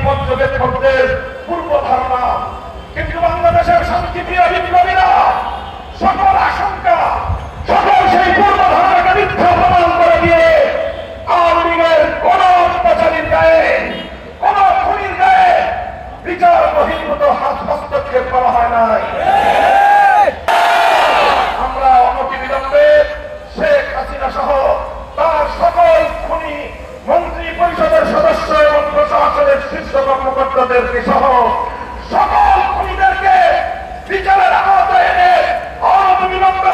পর্যবেক্ষকদের পূর্ব ধারণা। কিন্তু বাংলাদেশের শান্তিপ্রিয় বিপ্লবীরা সকল আশঙ্কা, সকল সেই পূর্ব ধারণাকে মিথ্যা প্রমাণ করে দিয়ে আওয়ামী লীগের কোন অত্যাচারীর গায়ে, কোন খুনির গায়ে বিচার বহির্ভূত হস্তক্ষেপ করা হয় নাই। আমরা অনতিবিলম্বে শেখ হাসিনা সহ তার সকল খুনি মন্ত্রী পরিষদের সদস্য এবং প্রশাসনের শীর্ষ কর্মকর্তাদেরকে সহ সকল খুনিদেরকে বিচারের আওতায় এনে অনতিবিলম্বে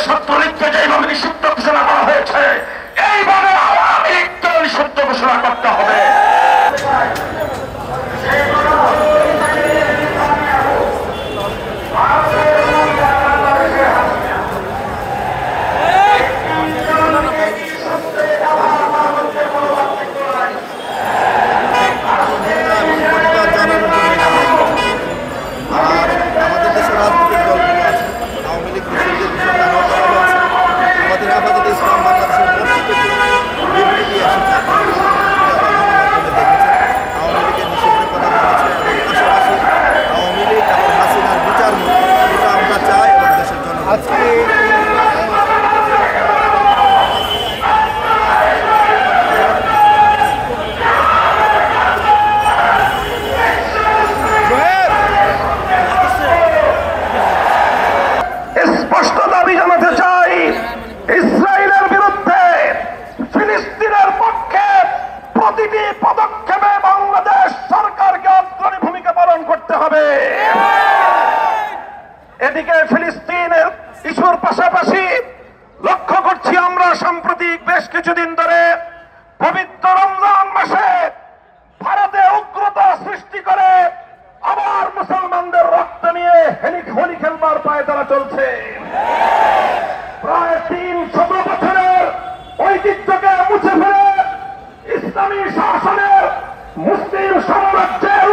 ছাত্রলীগকে যেভাবে নিষিদ্ধ ঘোষণা করা হয়েছে এইভাবে আওয়ামী লীগকে নিষিদ্ধ ঘোষণা করতে হবে। ইসরায়েলের বিরুদ্ধে ফিলিস্তিনের পক্ষে প্রতিটি পদক্ষেপে বাংলাদেশ সরকারকে অগ্রণী ভূমিকা পালন করতে হবে। এদিকে ফিলিস্তিনের ইস্যুর পাশাপাশি লক্ষ্য করছি আমরা সাম্প্রতিক বেশ কিছুদিন ধরে পবিত্র রমজান মাসে ভারতে উগ্রতা সৃষ্টি করে আবার মুসলমানদের রক্ত নিয়ে হোলি খেলবার পায়তারা চলছে। প্রায় 300 বছরের ঐতিহ্যকে মুছে ফেলে ইসলামী শাসনের মুসলিম সাম্রাজ্যের